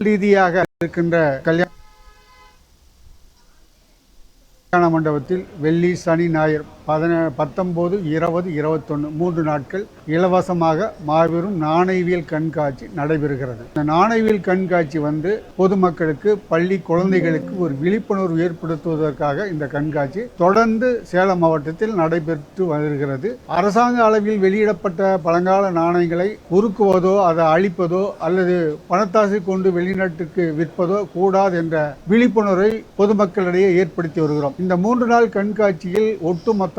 ரீதியாக இருக்கின்ற கல்யாண மண்டபத்தில் வெள்ளி, சனி, ஞாயிறு 19, 20, 21 3 நாட்கள் இலவசமாக மாபெரும் நாணயவியல் கண்காட்சி நடைபெறுகிறது. இந்த நாணயவியல் கண்காட்சி பொதுமக்களுக்கு, பள்ளி குழந்தைகளுக்கு ஒரு விழிப்புணர்வு ஏற்படுத்துவதற்காக இந்த கண்காட்சி தொடர்ந்து சேலம் மாவட்டத்தில் நடைபெற்று வருகிறது. அரசாங்க அளவில் வெளியிடப்பட்ட பழங்கால நாணயங்களை உருக்குவதோ, அதை அழிப்பதோ அல்லது பணத்தாசை கொண்டு வெளிநாட்டுக்கு விற்பதோ கூடாது என்ற விழிப்புணர்வை பொதுமக்களிடையே ஏற்படுத்தி வருகிறோம். இந்த 3 நாள் கண்காட்சியில் ஒட்டுமொத்தமாக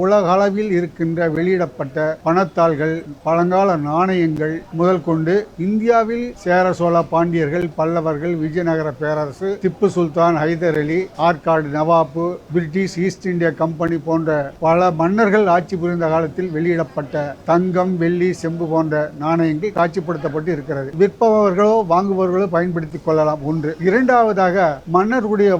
உலக அளவில் இருக்கின்ற வெளியிடப்பட்ட பணத்தாள்கள், பழங்கால நாணயங்கள் முதல் கொண்டு இந்தியாவில் சேர, சோழ, பாண்டியர்கள், பல்லவர்கள், விஜயநகர பேரரசு, Tipu Sultan, Hyder Ali, Arcot Nawab, British East India Company போன்ற பல மன்னர்கள் ஆட்சி புரிந்த காலத்தில் வெளியிடப்பட்ட தங்கம், வெள்ளி, செம்பு போன்ற நாணயங்கள் காட்சிப்படுத்தப்பட்டு இருக்கிறது. விற்பவர்களோ வாங்குபவர்களோ பயன்படுத்திக் கொள்ளலாம். ஒன்று. இரண்டாவதாக, மன்னர்களுடைய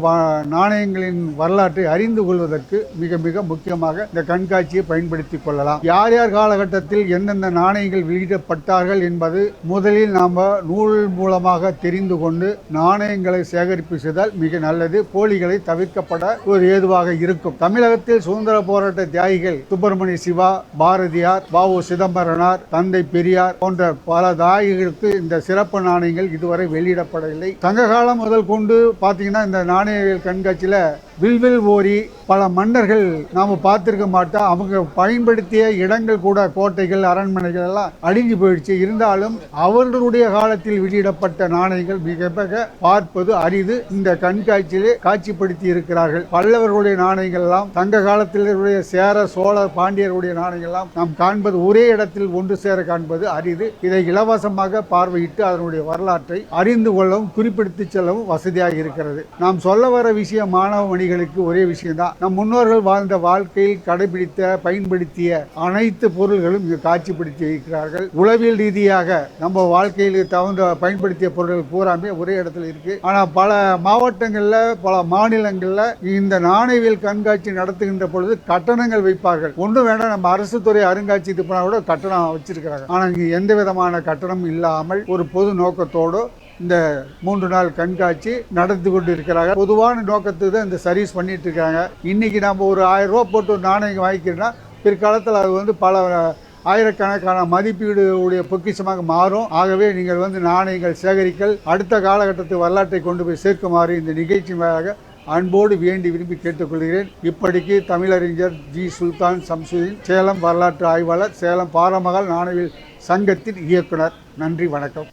நாணயங்களின் வரலாற்றை அறிந்து கொள்வதற்கு மிக மிக முக்கியமாக இந்த கண்காட்சியை பயன்படுத்திக் கொள்ளலாம். யார் யார் காலகட்டத்தில் எந்தெந்த நாணயங்கள் வெளியிடப்பட்டார்கள் என்பது முதலில் நாம் நூல் மூலமாக தெரிந்து கொண்டு நாணயங்களை சேகரிப்பு செய்தால் மிக நல்லது. போலிகளை தவிர்க்கப்பட ஒரு ஏதுவாக இருக்கும். தமிழகத்தில் சுதந்திர போராட்ட தியாகிகள் சுப்பிரமணிய சிவா, பாரதியார், வ.உ. சிதம்பரனார், தந்தை பெரியார் போன்ற பல தியாகிகளுக்கு இந்த சிறப்பு நாணயங்கள் இதுவரை வெளியிடப்படவில்லை. சங்க காலம் முதல் கொண்டு பார்த்தீங்கன்னா இந்த நாணயவியல் கண்காட்சியில் வில்வில் ஓரி பல மன்னர்கள் நாம் பார்த்திருக்க மாட்டோம். அவங்க பயன்படுத்திய இடங்கள் கூட, கோட்டைகள், அரண்மனைகள் எல்லாம் அழிஞ்சு போயிடுச்சு. இருந்தாலும் அவர்களுடைய காலத்தில் வெளியிடப்பட்ட நாணயங்கள் மிக மிக பார்ப்பது அரிது. இந்த கண்காட்சியிலே காட்சிப்படுத்தி இருக்கிறார்கள். பல்லவர்களுடைய நாணயங்கள் எல்லாம், சங்க காலத்திலுடைய சேர, சோழர், பாண்டியர்களுடைய நாணயங்கள் எல்லாம் நாம் காண்பது ஒரே இடத்தில் ஒன்று சேர காண்பது அரிது. இதை இலவசமாக பார்வையிட்டு அதனுடைய வரலாற்றை அறிந்து கொள்ளவும் குறிப்பிடுத்தி செல்லவும் வசதியாக இருக்கிறது. நாம் சொல்ல வர விஷயம் மாணவ மணிகளுக்கு ஒரே விஷயம்தான். நம் முன்னோர்கள் வாழ்ந்த வாழ்க்கையில் கடைபிடித்த, பயன்படுத்திய அனைத்து பொருள்களும் இங்கு காட்சிப்படுத்தி இருக்கிறார்கள். உளவியல் ரீதியாக நம்ம வாழ்க்கையில் தகுந்த பயன்படுத்திய பொருட்கள் பூராமே ஒரே இடத்துல இருக்கு. ஆனா பல மாவட்டங்கள்ல, பல மாநிலங்கள்ல இந்த நாணயவியல் கண்காட்சி நடத்துகின்ற பொழுது கட்டணங்கள் வைப்பார்கள். ஒன்றும் வேண்டாம், நம்ம அரசு துறை அருங்காட்சியகத்துக்கு போனா கூட கட்டணம் வச்சிருக்கிறாங்க. ஆனா இங்க எந்த விதமான கட்டணம் இல்லாமல் ஒரு பொது நோக்கத்தோடு இந்த 3 நாள் கண்காட்சி நடத்தி கொண்டு இருக்கிறாங்க. பொதுவான நோக்கத்துக்கு தான் இந்த சர்வீஸ் பண்ணிட்டு இருக்காங்க. இன்னைக்கு நம்ம ஒரு 1000 ரூபா போட்டு ஒரு நாணயம் வாங்கிக்கிறோம்னா பிற்காலத்தில் அது பல ஆயிரக்கணக்கான மதிப்பீடு உடைய பொக்கிஷமாக மாறும். ஆகவே நீங்கள் நாணயங்கள் சேகரிக்கல், அடுத்த காலகட்டத்து வரலாற்றை கொண்டு போய் சேர்க்குமாறு இந்த நிகழ்ச்சி மேலாக அன்போடு வேண்டி விரும்பி கேட்டுக்கொள்கிறேன். இப்படிக்கு தமிழறிஞர் ஜி. சுல்தான் சம்சுதீன், சேலம் வரலாற்று ஆய்வாளர், சேலம் பாரமகால் நாணயவியல் சங்கத்தின் இயக்குனர். நன்றி, வணக்கம்.